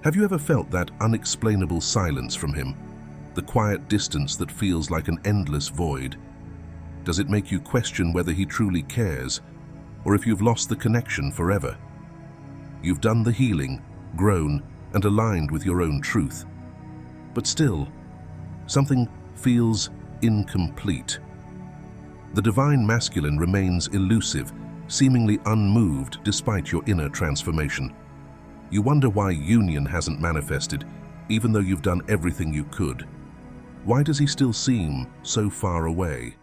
Have you ever felt that unexplainable silence from him? The quiet distance that feels like an endless void? Does it make you question whether he truly cares, or if you've lost the connection forever? You've done the healing, grown, and aligned with your own truth. But still, something feels incomplete. The divine masculine remains elusive, seemingly unmoved despite your inner transformation. You wonder why union hasn't manifested, even though you've done everything you could. Why does he still seem so far away?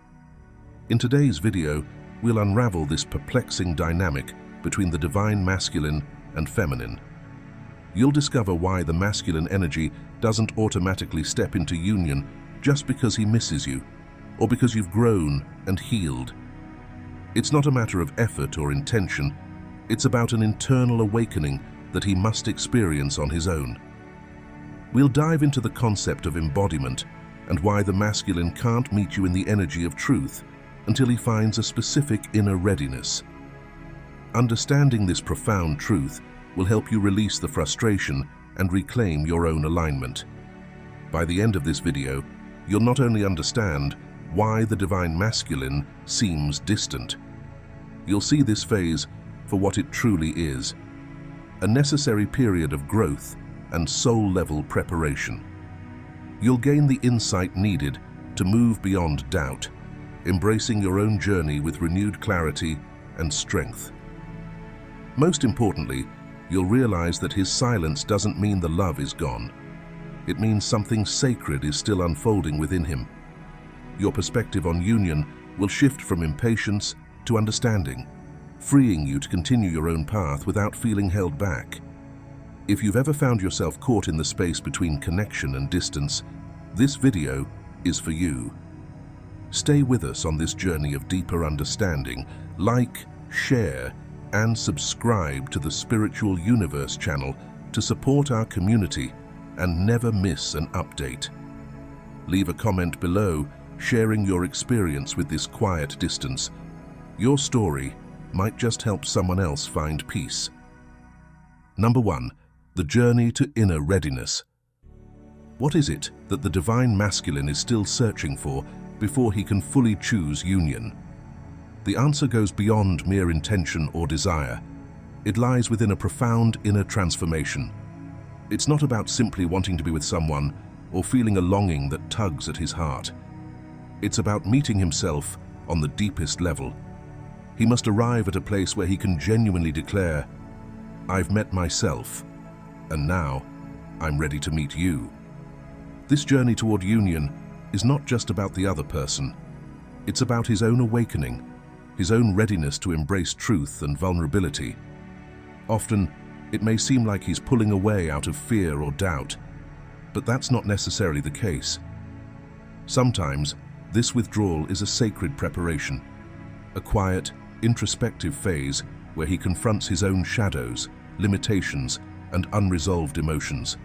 In today's video, we'll unravel this perplexing dynamic between the divine masculine and feminine. You'll discover why the masculine energy doesn't automatically step into union just because he misses you, or because you've grown and healed. It's not a matter of effort or intention, it's about an internal awakening that he must experience on his own. We'll dive into the concept of embodiment and why the masculine can't meet you in the energy of truth until he finds a specific inner readiness. Understanding this profound truth will help you release the frustration and reclaim your own alignment. By the end of this video, you'll not only understand why the divine masculine seems distant, you'll see this phase for what it truly is, a necessary period of growth and soul-level preparation. You'll gain the insight needed to move beyond doubt, embracing your own journey with renewed clarity and strength. Most importantly, you'll realize that his silence doesn't mean the love is gone. It means something sacred is still unfolding within him. Your perspective on union will shift from impatience to understanding, freeing you to continue your own path without feeling held back. If you've ever found yourself caught in the space between connection and distance, this video is for you. Stay with us on this journey of deeper understanding. Like, share, and subscribe to the Spiritual Universe channel to support our community and never miss an update. Leave a comment below, sharing your experience with this quiet distance. Your story might just help someone else find peace. Number 1. The journey to inner readiness. What is it that the divine masculine is still searching for before he can fully choose union? The answer goes beyond mere intention or desire. It lies within a profound inner transformation. It's not about simply wanting to be with someone or feeling a longing that tugs at his heart. It's about meeting himself on the deepest level. He must arrive at a place where he can genuinely declare, "I've met myself, and now I'm ready to meet you." This journey toward union is not just about the other person. It's about his own awakening, his own readiness to embrace truth and vulnerability. Often, it may seem like he's pulling away out of fear or doubt, but that's not necessarily the case. Sometimes, this withdrawal is a sacred preparation, a quiet, introspective phase where he confronts his own shadows, limitations, and unresolved emotions.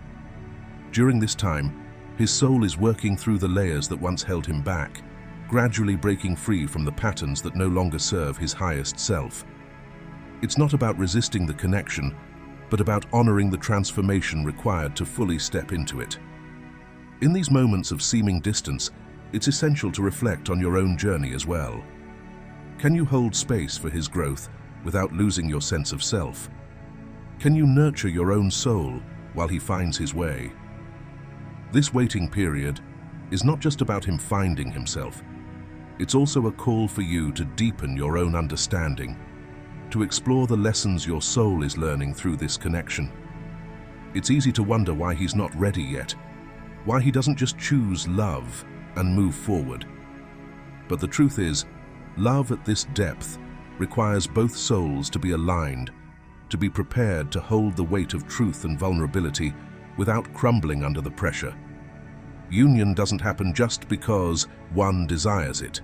During this time, his soul is working through the layers that once held him back, gradually breaking free from the patterns that no longer serve his highest self. It's not about resisting the connection, but about honoring the transformation required to fully step into it. In these moments of seeming distance, it's essential to reflect on your own journey as well. Can you hold space for his growth without losing your sense of self? Can you nurture your own soul while he finds his way? This waiting period is not just about him finding himself. It's also a call for you to deepen your own understanding, to explore the lessons your soul is learning through this connection. It's easy to wonder why he's not ready yet, why he doesn't just choose love and move forward. But the truth is, love at this depth requires both souls to be aligned, to be prepared to hold the weight of truth and vulnerability without crumbling under the pressure. Union doesn't happen just because one desires it.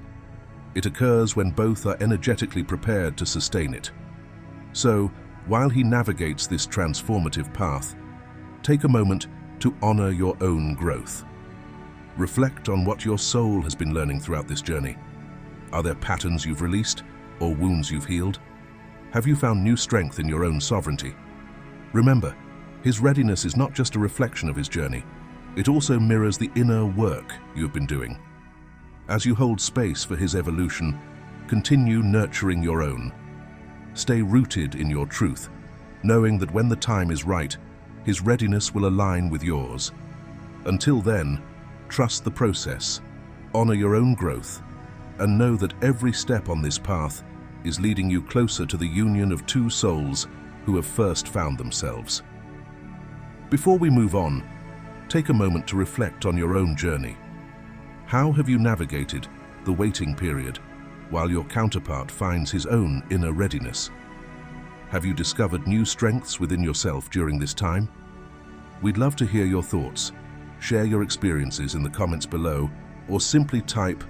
It occurs when both are energetically prepared to sustain it. So, while he navigates this transformative path, take a moment to honor your own growth. Reflect on what your soul has been learning throughout this journey. Are there patterns you've released or wounds you've healed? Have you found new strength in your own sovereignty? Remember, His readiness is not just a reflection of his journey, it also mirrors the inner work you have been doing. As you hold space for his evolution, continue nurturing your own. Stay rooted in your truth, knowing that when the time is right, his readiness will align with yours. Until then, trust the process, honor your own growth, and know that every step on this path is leading you closer to the union of two souls who have first found themselves. Before we move on, take a moment to reflect on your own journey. How have you navigated the waiting period while your counterpart finds his own inner readiness? Have you discovered new strengths within yourself during this time? We'd love to hear your thoughts. Share your experiences in the comments below, or simply type,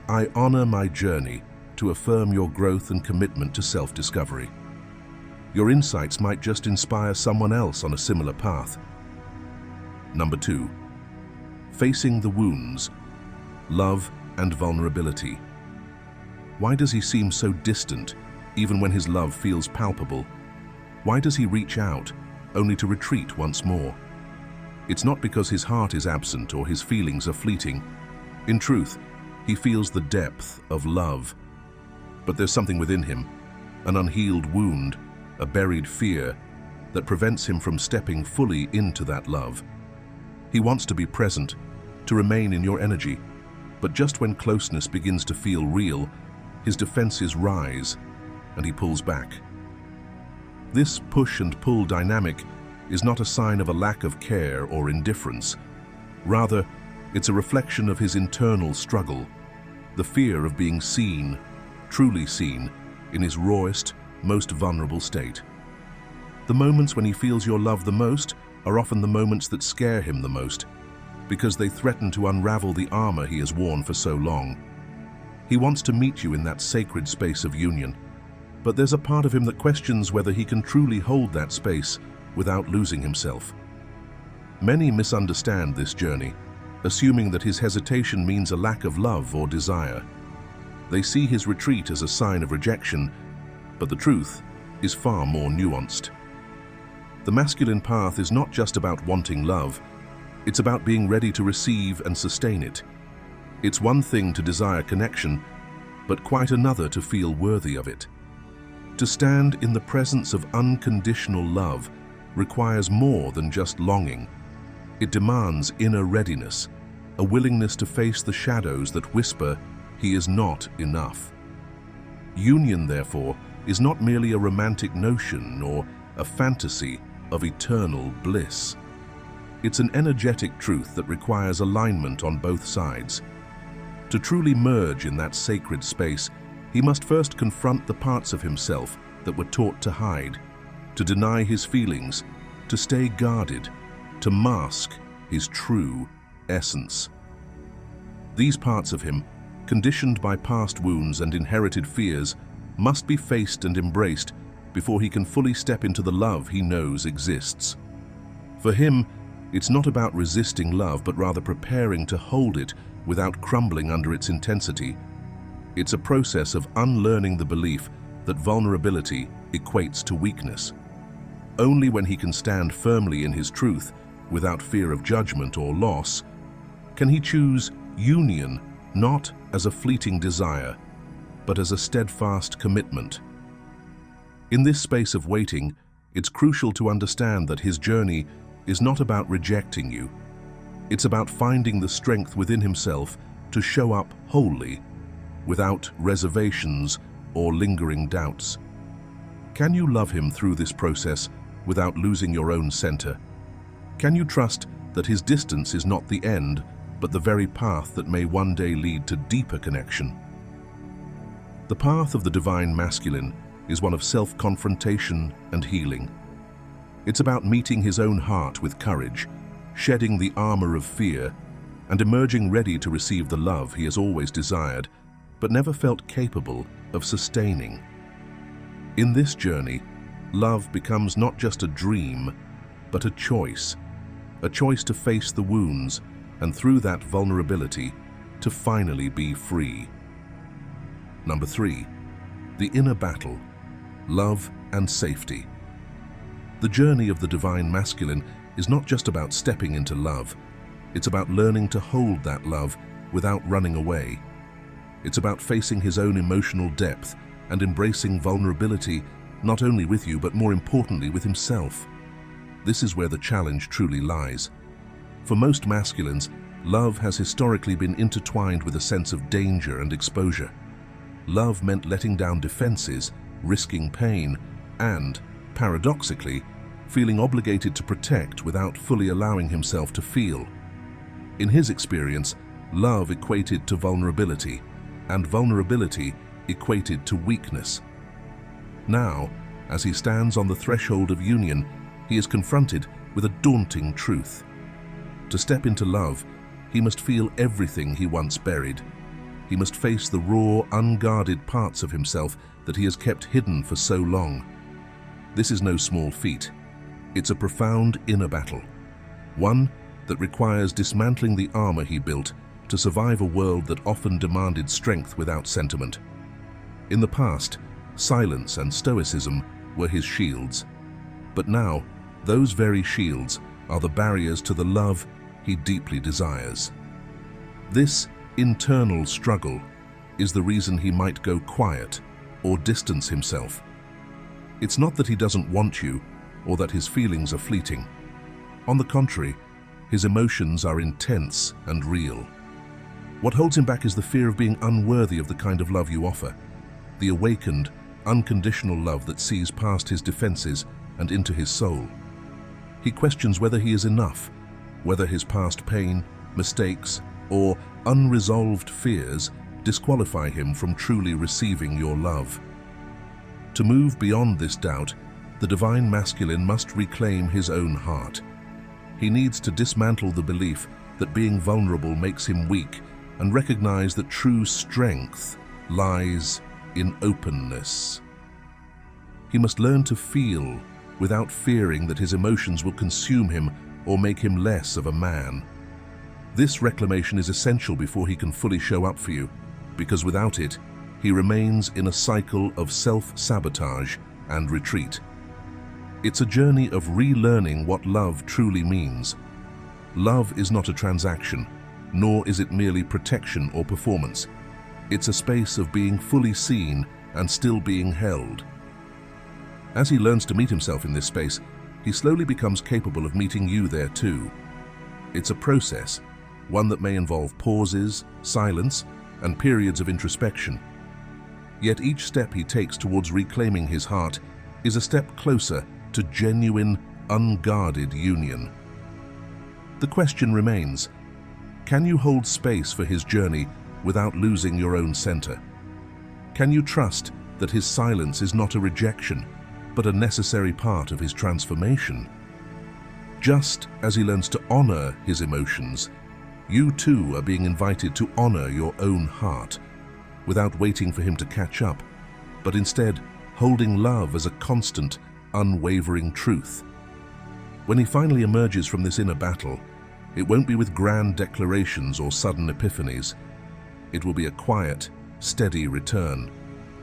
"I honor my journey," to affirm your growth and commitment to self-discovery. Your insights might just inspire someone else on a similar path. Number 2. Facing the wounds, love and vulnerability. Why does he seem so distant, even when his love feels palpable? Why does he reach out, only to retreat once more? It's not because his heart is absent or his feelings are fleeting. In truth, he feels the depth of love. But there's something within him, an unhealed wound, a buried fear, that prevents him from stepping fully into that love. He wants to be present, to remain in your energy, but just when closeness begins to feel real, his defenses rise, and he pulls back. This push and pull dynamic is not a sign of a lack of care or indifference. Rather, it's a reflection of his internal struggle, the fear of being seen, truly seen, in his rawest, most vulnerable state. The moments when he feels your love the most are often the moments that scare him the most, because they threaten to unravel the armor he has worn for so long. He wants to meet you in that sacred space of union, but there's a part of him that questions whether he can truly hold that space without losing himself. Many misunderstand this journey, assuming that his hesitation means a lack of love or desire. They see his retreat as a sign of rejection, but the truth is far more nuanced. The masculine path is not just about wanting love, it's about being ready to receive and sustain it. It's one thing to desire connection, but quite another to feel worthy of it. To stand in the presence of unconditional love requires more than just longing. It demands inner readiness, a willingness to face the shadows that whisper, "He is not enough." Union, therefore, is not merely a romantic notion or a fantasy of eternal bliss. It's an energetic truth that requires alignment on both sides. To truly merge in that sacred space, he must first confront the parts of himself that were taught to hide, to deny his feelings, to stay guarded, to mask his true essence. These parts of him, conditioned by past wounds and inherited fears, must be faced and embraced before he can fully step into the love he knows exists. For him, it's not about resisting love, but rather preparing to hold it without crumbling under its intensity. It's a process of unlearning the belief that vulnerability equates to weakness. Only when he can stand firmly in his truth, without fear of judgment or loss, can he choose union not as a fleeting desire, but as a steadfast commitment. In this space of waiting, it's crucial to understand that his journey is not about rejecting you. It's about finding the strength within himself to show up wholly, without reservations or lingering doubts. Can you love him through this process without losing your own center? Can you trust that his distance is not the end, but the very path that may one day lead to deeper connection? The path of the divine masculine is one of self-confrontation and healing. It's about meeting his own heart with courage, shedding the armor of fear, and emerging ready to receive the love he has always desired, but never felt capable of sustaining. In this journey, love becomes not just a dream, but a choice to face the wounds, and through that vulnerability, to finally be free. Number 3, the inner battle, love and safety. The journey of the divine masculine is not just about stepping into love. It's about learning to hold that love without running away. It's about facing his own emotional depth and embracing vulnerability, not only with you, but more importantly with himself. This is where the challenge truly lies. For most masculines, love has historically been intertwined with a sense of danger and exposure. Love meant letting down defenses, risking pain, and, paradoxically, feeling obligated to protect without fully allowing himself to feel. In his experience, love equated to vulnerability, and vulnerability equated to weakness. Now, as he stands on the threshold of union, he is confronted with a daunting truth. To step into love, he must feel everything he once buried. He must face the raw, unguarded parts of himself that he has kept hidden for so long. This is no small feat. It's a profound inner battle, one that requires dismantling the armor he built to survive a world that often demanded strength without sentiment. In the past, silence and stoicism were his shields, but now those very shields are the barriers to the love he deeply desires. This internal struggle is the reason he might go quiet or distance himself. It's not that he doesn't want you or that his feelings are fleeting. On the contrary, his emotions are intense and real. What holds him back is the fear of being unworthy of the kind of love you offer, the awakened, unconditional love that sees past his defenses and into his soul. He questions whether he is enough, whether his past pain, mistakes, or unresolved fears disqualify him from truly receiving your love. To move beyond this doubt, the divine masculine must reclaim his own heart. He needs to dismantle the belief that being vulnerable makes him weak and recognize that true strength lies in openness. He must learn to feel without fearing that his emotions will consume him or make him less of a man. This reclamation is essential before he can fully show up for you, because without it, he remains in a cycle of self-sabotage and retreat. It's a journey of relearning what love truly means. Love is not a transaction, nor is it merely protection or performance. It's a space of being fully seen and still being held. As he learns to meet himself in this space, he slowly becomes capable of meeting you there too. It's a process, one that may involve pauses, silence, and periods of introspection. Yet each step he takes towards reclaiming his heart is a step closer to genuine, unguarded union. The question remains, can you hold space for his journey without losing your own center? Can you trust that his silence is not a rejection, but a necessary part of his transformation? Just as he learns to honor his emotions, you too are being invited to honor your own heart, without waiting for him to catch up, but instead holding love as a constant, unwavering truth. When he finally emerges from this inner battle, it won't be with grand declarations or sudden epiphanies. It will be a quiet, steady return,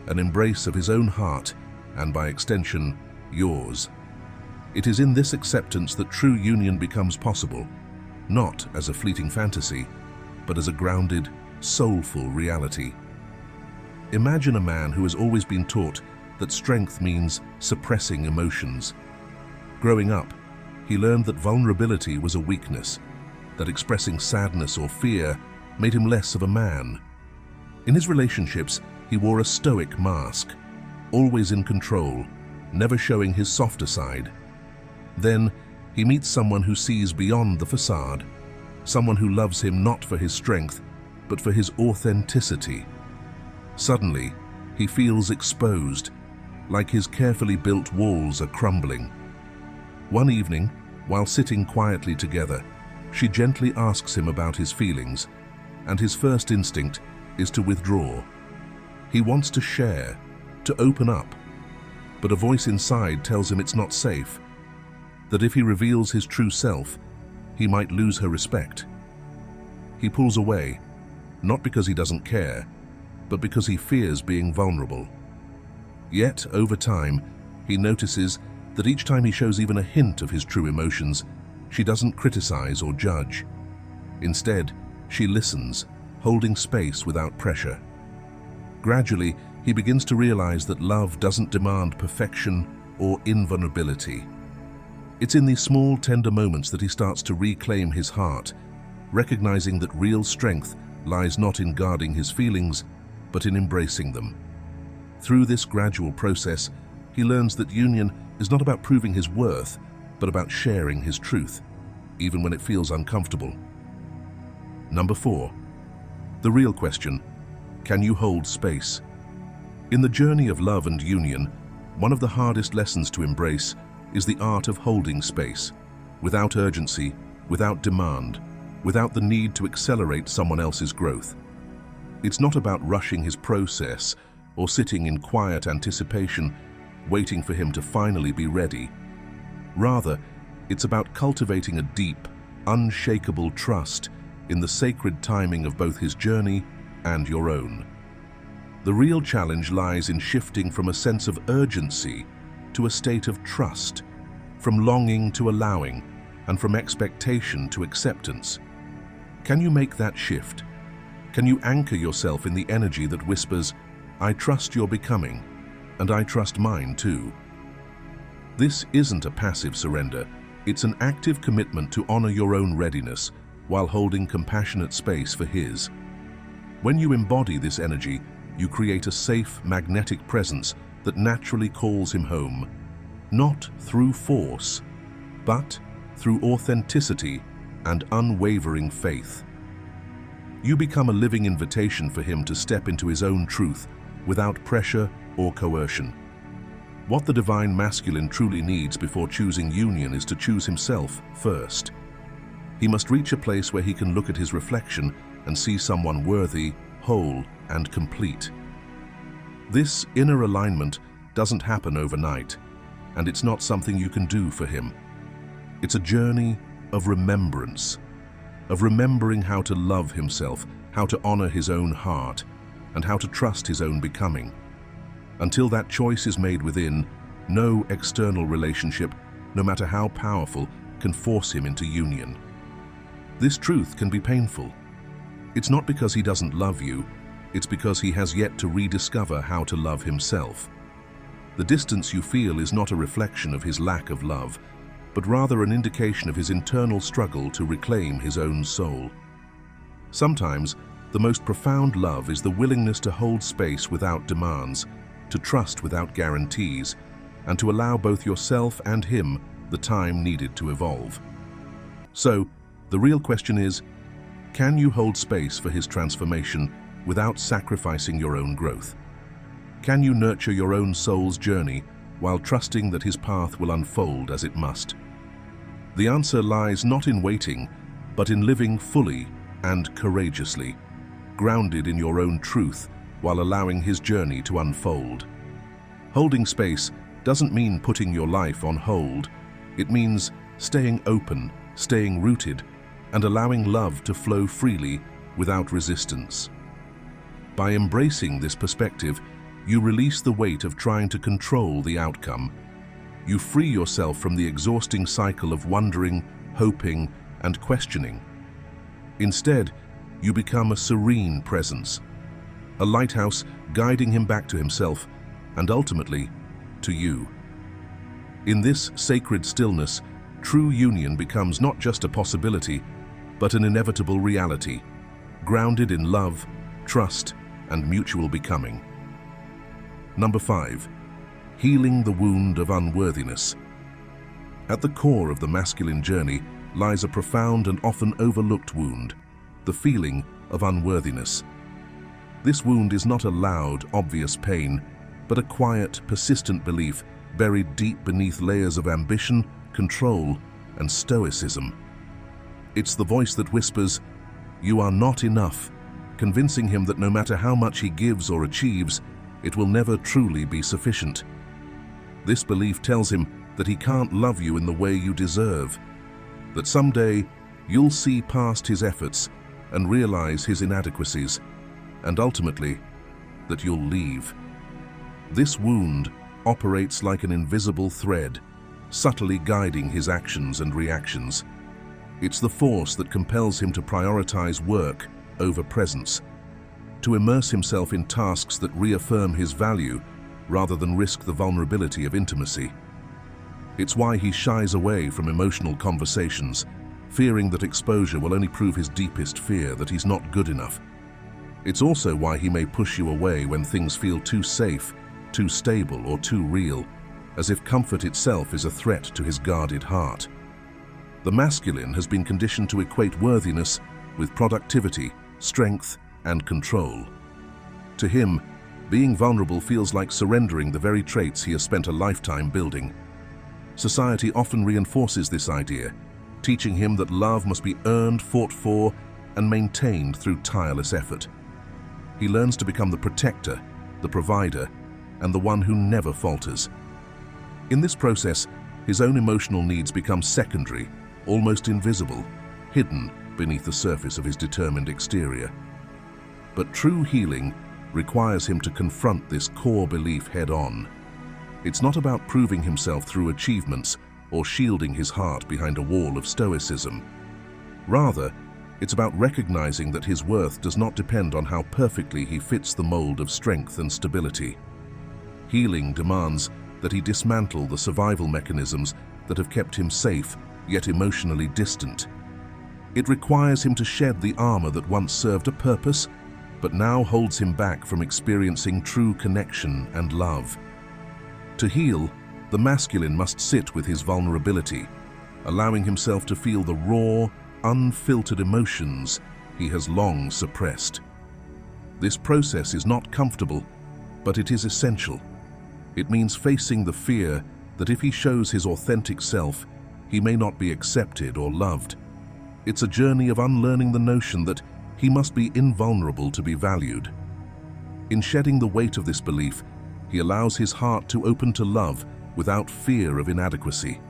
an embrace of his own heart, and by extension, yours. It is in this acceptance that true union becomes possible, not as a fleeting fantasy, but as a grounded, soulful reality. Imagine a man who has always been taught that strength means suppressing emotions. Growing up, he learned that vulnerability was a weakness, that expressing sadness or fear made him less of a man. In his relationships, he wore a stoic mask, always in control, never showing his softer side. Then, he meets someone who sees beyond the facade, someone who loves him not for his strength, but for his authenticity. Suddenly, he feels exposed, like his carefully built walls are crumbling. One evening, while sitting quietly together, she gently asks him about his feelings, and his first instinct is to withdraw. He wants to share, to open up, but a voice inside tells him it's not safe, that if he reveals his true self, he might lose her respect. He pulls away, not because he doesn't care, but because he fears being vulnerable. Yet, over time, he notices that each time he shows even a hint of his true emotions, she doesn't criticize or judge. Instead, she listens, holding space without pressure. Gradually, he begins to realize that love doesn't demand perfection or invulnerability. It's in these small, tender moments that he starts to reclaim his heart, recognizing that real strength lies not in guarding his feelings, but in embracing them. Through this gradual process, he learns that union is not about proving his worth, but about sharing his truth, even when it feels uncomfortable. Number 4. The real question: can you hold space? In the journey of love and union, one of the hardest lessons to embrace is the art of holding space, without urgency, without demand, without the need to accelerate someone else's growth. It's not about rushing his process or sitting in quiet anticipation, waiting for him to finally be ready. Rather, it's about cultivating a deep, unshakable trust in the sacred timing of both his journey and your own. The real challenge lies in shifting from a sense of urgency to a state of trust, from longing to allowing, and from expectation to acceptance. Can you make that shift? Can you anchor yourself in the energy that whispers, "I trust you're becoming, and I trust mine too"? This isn't a passive surrender, it's an active commitment to honor your own readiness while holding compassionate space for his. When you embody this energy, you create a safe, magnetic presence that naturally calls him home, not through force, but through authenticity and unwavering faith. You become a living invitation for him to step into his own truth without pressure or coercion. What the divine masculine truly needs before choosing union is to choose himself first. He must reach a place where he can look at his reflection and see someone worthy, whole, and complete. This inner alignment doesn't happen overnight, and it's not something you can do for him. It's a journey of remembrance, of remembering how to love himself, how to honor his own heart, and how to trust his own becoming. Until that choice is made within, no external relationship, no matter how powerful, can force him into union. This truth can be painful. It's not because he doesn't love you, it's because he has yet to rediscover how to love himself. The distance you feel is not a reflection of his lack of love, but rather an indication of his internal struggle to reclaim his own soul. Sometimes, the most profound love is the willingness to hold space without demands, to trust without guarantees, and to allow both yourself and him the time needed to evolve. So, the real question is, can you hold space for his transformation without sacrificing your own growth? Can you nurture your own soul's journey while trusting that his path will unfold as it must? The answer lies not in waiting, but in living fully and courageously, grounded in your own truth while allowing his journey to unfold. Holding space doesn't mean putting your life on hold. It means staying open, staying rooted, and allowing love to flow freely without resistance. By embracing this perspective, you release the weight of trying to control the outcome. You free yourself from the exhausting cycle of wondering, hoping, and questioning. Instead, you become a serene presence, a lighthouse guiding him back to himself and ultimately to you. In this sacred stillness, true union becomes not just a possibility, but an inevitable reality, grounded in love, trust, and mutual becoming. Number 5. Healing the wound of unworthiness. At the core of the masculine journey lies a profound and often overlooked wound, the feeling of unworthiness. This wound is not a loud, obvious pain, but a quiet, persistent belief buried deep beneath layers of ambition, control, and stoicism. It's the voice that whispers, "You are not enough," convincing him that no matter how much he gives or achieves, it will never truly be sufficient. This belief tells him that he can't love you in the way you deserve, that someday you'll see past his efforts and realize his inadequacies, and ultimately, that you'll leave. This wound operates like an invisible thread, subtly guiding his actions and reactions. It's the force that compels him to prioritize work over presence, to immerse himself in tasks that reaffirm his value rather than risk the vulnerability of intimacy. It's why he shies away from emotional conversations, fearing that exposure will only prove his deepest fear, that he's not good enough. It's also why he may push you away when things feel too safe, too stable, or too real, as if comfort itself is a threat to his guarded heart. The masculine has been conditioned to equate worthiness with productivity, strength, and control. To him, being vulnerable feels like surrendering the very traits he has spent a lifetime building. Society often reinforces this idea, teaching him that love must be earned, fought for, and maintained through tireless effort. He learns to become the protector, the provider, and the one who never falters. In this process, his own emotional needs become secondary, almost invisible, hidden beneath the surface of his determined exterior. But true healing requires him to confront this core belief head-on. It's not about proving himself through achievements or shielding his heart behind a wall of stoicism. Rather, it's about recognizing that his worth does not depend on how perfectly he fits the mold of strength and stability. Healing demands that he dismantle the survival mechanisms that have kept him safe, yet emotionally distant. It requires him to shed the armor that once served a purpose, but now holds him back from experiencing true connection and love. To heal, the masculine must sit with his vulnerability, allowing himself to feel the raw, unfiltered emotions he has long suppressed. This process is not comfortable, but it is essential. It means facing the fear that if he shows his authentic self, he may not be accepted or loved. It's a journey of unlearning the notion that he must be invulnerable to be valued. In shedding the weight of this belief, he allows his heart to open to love without fear of inadequacy.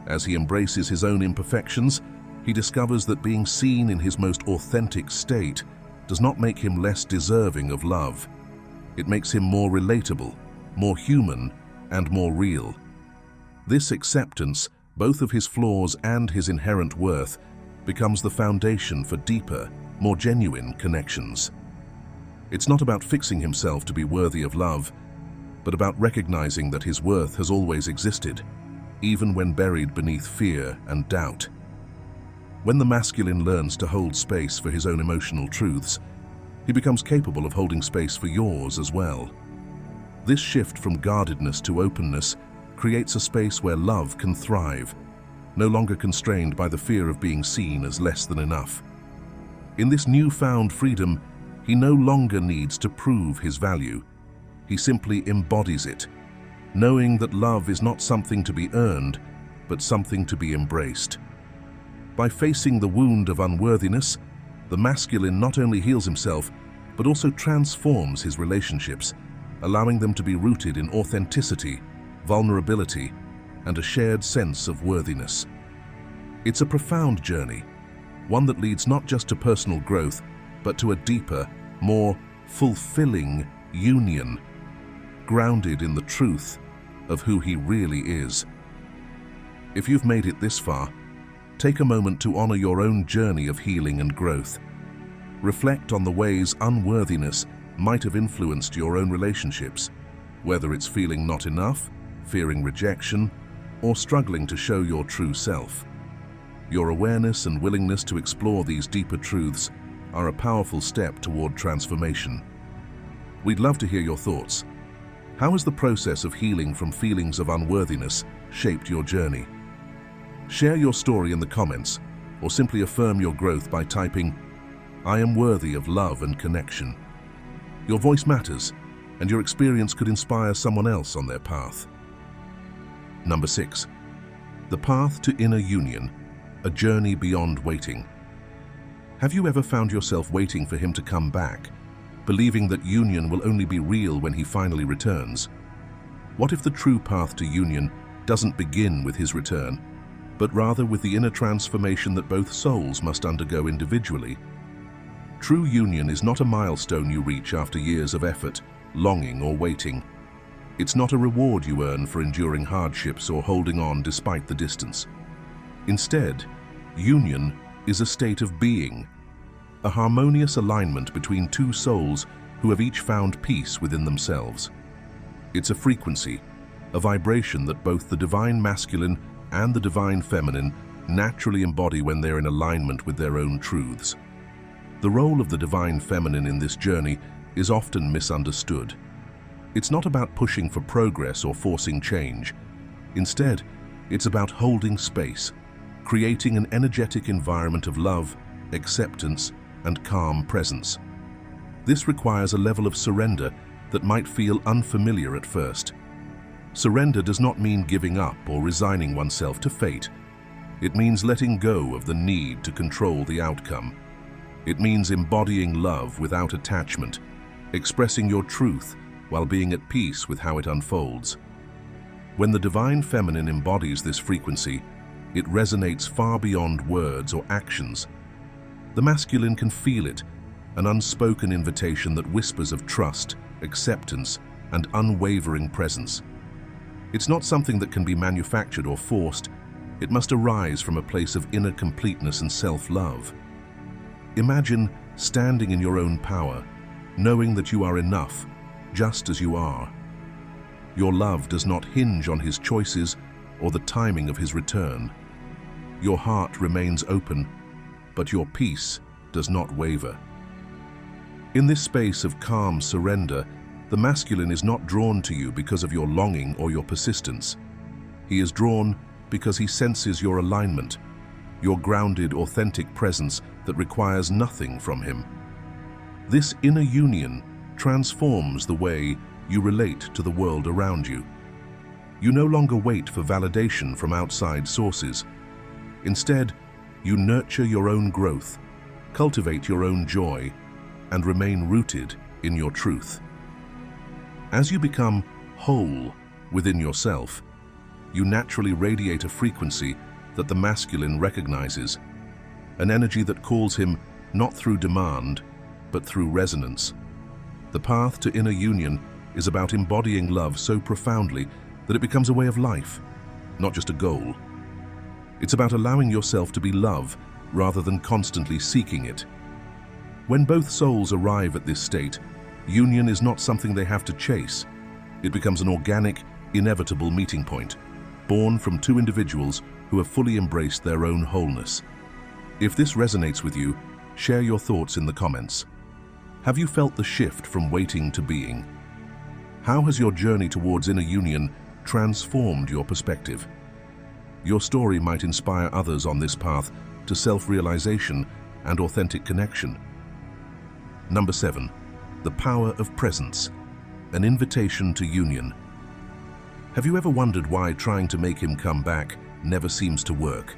As he embraces his own imperfections, he discovers that being seen in his most authentic state does not make him less deserving of love. It makes him more relatable, more human, and more real. This acceptance, both of his flaws and his inherent worth, becomes the foundation for deeper, more genuine connections. It's not about fixing himself to be worthy of love, but about recognizing that his worth has always existed, even when buried beneath fear and doubt. When the masculine learns to hold space for his own emotional truths, he becomes capable of holding space for yours as well. This shift from guardedness to openness creates a space where love can thrive, no longer constrained by the fear of being seen as less than enough. In this newfound freedom, he no longer needs to prove his value. He simply embodies it, knowing that love is not something to be earned, but something to be embraced. By facing the wound of unworthiness, the masculine not only heals himself, but also transforms his relationships, allowing them to be rooted in authenticity, vulnerability, and a shared sense of worthiness. It's a profound journey, one that leads not just to personal growth, but to a deeper, more fulfilling union, grounded in the truth of who he really is. If you've made it this far, take a moment to honor your own journey of healing and growth. Reflect on the ways unworthiness might have influenced your own relationships, whether it's feeling not enough, fearing rejection, or struggling to show your true self. Your awareness and willingness to explore these deeper truths are a powerful step toward transformation. We'd love to hear your thoughts. How has the process of healing from feelings of unworthiness shaped your journey? Share your story in the comments, or simply affirm your growth by typing, "I am worthy of love and connection." Your voice matters, and your experience could inspire someone else on their path. Number 6. The path to inner union, a journey beyond waiting. Have you ever found yourself waiting for him to come back, believing that union will only be real when he finally returns? What if the true path to union doesn't begin with his return, but rather with the inner transformation that both souls must undergo individually? True union is not a milestone you reach after years of effort, longing, or waiting. It's not a reward you earn for enduring hardships or holding on despite the distance. Instead, union is a state of being, a harmonious alignment between two souls who have each found peace within themselves. It's a frequency, a vibration that both the divine masculine and the divine feminine naturally embody when they're in alignment with their own truths. The role of the divine feminine in this journey is often misunderstood. It's not about pushing for progress or forcing change. Instead, it's about holding space, creating an energetic environment of love, acceptance, and calm presence. This requires a level of surrender that might feel unfamiliar at first. Surrender does not mean giving up or resigning oneself to fate. It means letting go of the need to control the outcome. It means embodying love without attachment, expressing your truth while being at peace with how it unfolds. When the divine feminine embodies this frequency, it resonates far beyond words or actions. The masculine can feel it, an unspoken invitation that whispers of trust, acceptance, and unwavering presence. It's not something that can be manufactured or forced. It must arise from a place of inner completeness and self-love. Imagine standing in your own power, knowing that you are enough, just as you are. Your love does not hinge on his choices or the timing of his return. Your heart remains open, but your peace does not waver. In this space of calm surrender, the masculine is not drawn to you because of your longing or your persistence. He is drawn because he senses your alignment, your grounded, authentic presence that requires nothing from him. This inner union transforms the way you relate to the world around you. You no longer wait for validation from outside sources. Instead, you nurture your own growth, cultivate your own joy, and remain rooted in your truth. As you become whole within yourself, you naturally radiate a frequency that the masculine recognizes, an energy that calls him not through demand, but through resonance. The path to inner union is about embodying love so profoundly that it becomes a way of life, not just a goal. It's about allowing yourself to be love rather than constantly seeking it. When both souls arrive at this state, union is not something they have to chase. It becomes an organic, inevitable meeting point, born from two individuals who have fully embraced their own wholeness. If this resonates with you, share your thoughts in the comments. Have you felt the shift from waiting to being? How has your journey towards inner union transformed your perspective? Your story might inspire others on this path to self-realization and authentic connection. Number 7. The power of presence, an invitation to union. Have you ever wondered why trying to make him come back never seems to work?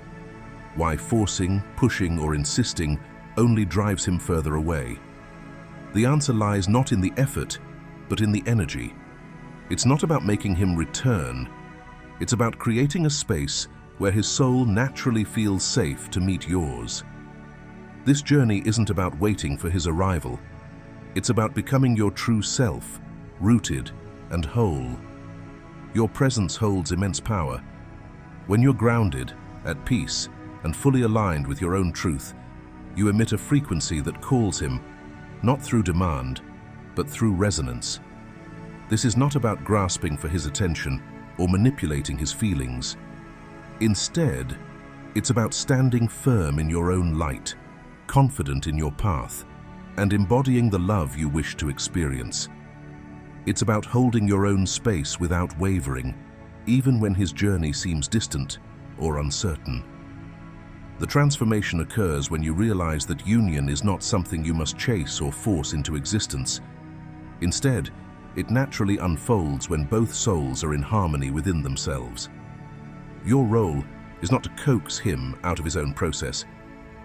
Why forcing, pushing, or insisting only drives him further away? The answer lies not in the effort, but in the energy. It's not about making him return. It's about creating a space where his soul naturally feels safe to meet yours. This journey isn't about waiting for his arrival. It's about becoming your true self, rooted and whole. Your presence holds immense power. When you're grounded, at peace, and fully aligned with your own truth, you emit a frequency that calls him, not through demand, but through resonance. This is not about grasping for his attention or manipulating his feelings. Instead, it's about standing firm in your own light, confident in your path, and embodying the love you wish to experience. It's about holding your own space without wavering, even when his journey seems distant or uncertain. The transformation occurs when you realize that union is not something you must chase or force into existence. Instead, it naturally unfolds when both souls are in harmony within themselves. Your role is not to coax him out of his own process,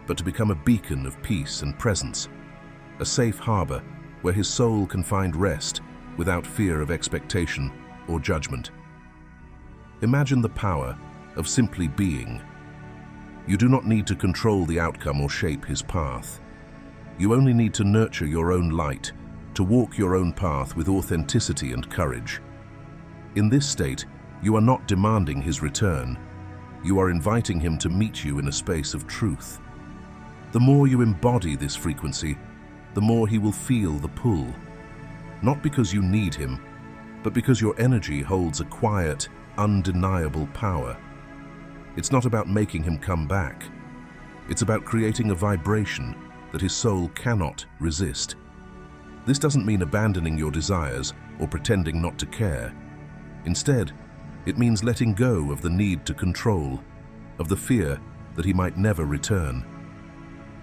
but to become a beacon of peace and presence, a safe harbor where his soul can find rest without fear of expectation or judgment. Imagine the power of simply being. You do not need to control the outcome or shape his path. You only need to nurture your own light, to walk your own path with authenticity and courage. In this state, you are not demanding his return. You are inviting him to meet you in a space of truth. The more you embody this frequency, the more he will feel the pull. Not because you need him, but because your energy holds a quiet, undeniable power. It's not about making him come back. It's about creating a vibration that his soul cannot resist. This doesn't mean abandoning your desires or pretending not to care. Instead, it means letting go of the need to control, of the fear that he might never return.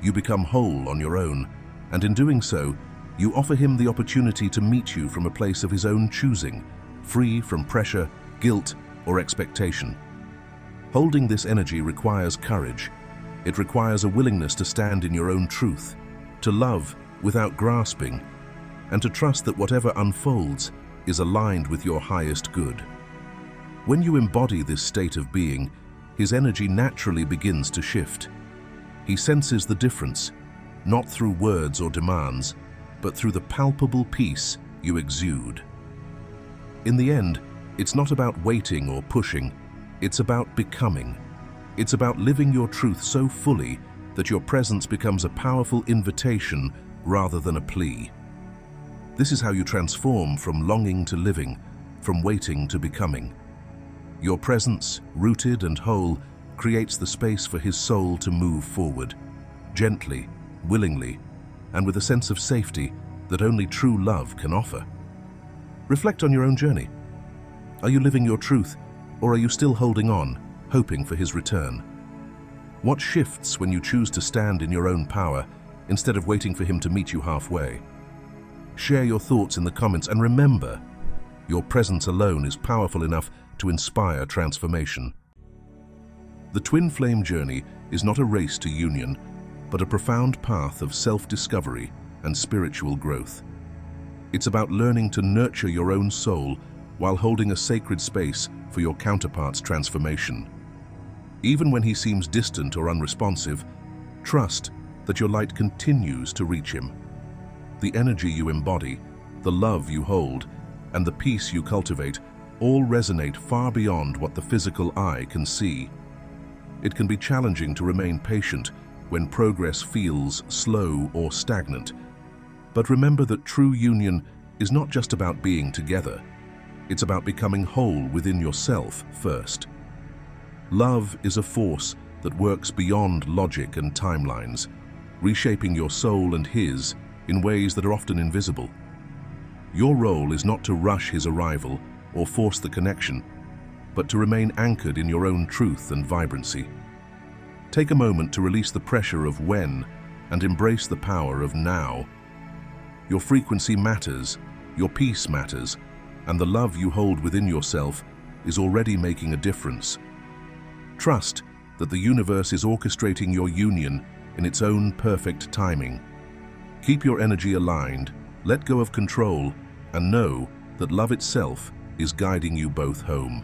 You become whole on your own, and in doing so, you offer him the opportunity to meet you from a place of his own choosing, free from pressure, guilt, or expectation. Holding this energy requires courage. It requires a willingness to stand in your own truth, to love without grasping, and to trust that whatever unfolds is aligned with your highest good. When you embody this state of being, his energy naturally begins to shift. He senses the difference, not through words or demands, but through the palpable peace you exude. In the end, it's not about waiting or pushing, it's about becoming. It's about living your truth so fully that your presence becomes a powerful invitation rather than a plea. This is how you transform from longing to living, from waiting to becoming. Your presence, rooted and whole, creates the space for his soul to move forward, gently, willingly, and with a sense of safety that only true love can offer. Reflect on your own journey. Are you living your truth, or are you still holding on, hoping for his return? What shifts when you choose to stand in your own power instead of waiting for him to meet you halfway? Share your thoughts in the comments, and remember, your presence alone is powerful enough to inspire transformation. The twin flame journey is not a race to union, but a profound path of self-discovery and spiritual growth. It's about learning to nurture your own soul while holding a sacred space for your counterpart's transformation. Even when he seems distant or unresponsive, trust that your light continues to reach him. The energy you embody, the love you hold, and the peace you cultivate all resonate far beyond what the physical eye can see. It can be challenging to remain patient when progress feels slow or stagnant. But remember that true union is not just about being together. It's about becoming whole within yourself first. Love is a force that works beyond logic and timelines, reshaping your soul and his in ways that are often invisible. Your role is not to rush his arrival or force the connection, but to remain anchored in your own truth and vibrancy. Take a moment to release the pressure of when and embrace the power of now. Your frequency matters, your peace matters, and the love you hold within yourself is already making a difference. Trust that the universe is orchestrating your union in its own perfect timing. Keep your energy aligned, let go of control, and know that love itself is guiding you both home.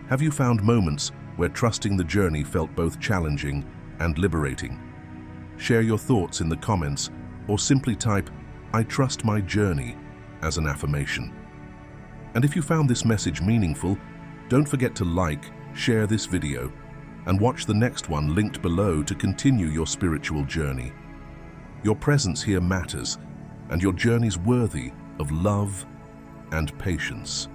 Have you found moments where trusting the journey felt both challenging and liberating? Share your thoughts in the comments, or simply type, "I trust my journey," as an affirmation. And if you found this message meaningful, don't forget to like, share this video, and watch the next one linked below to continue your spiritual journey. Your presence here matters, and your journey's worthy of love and patience.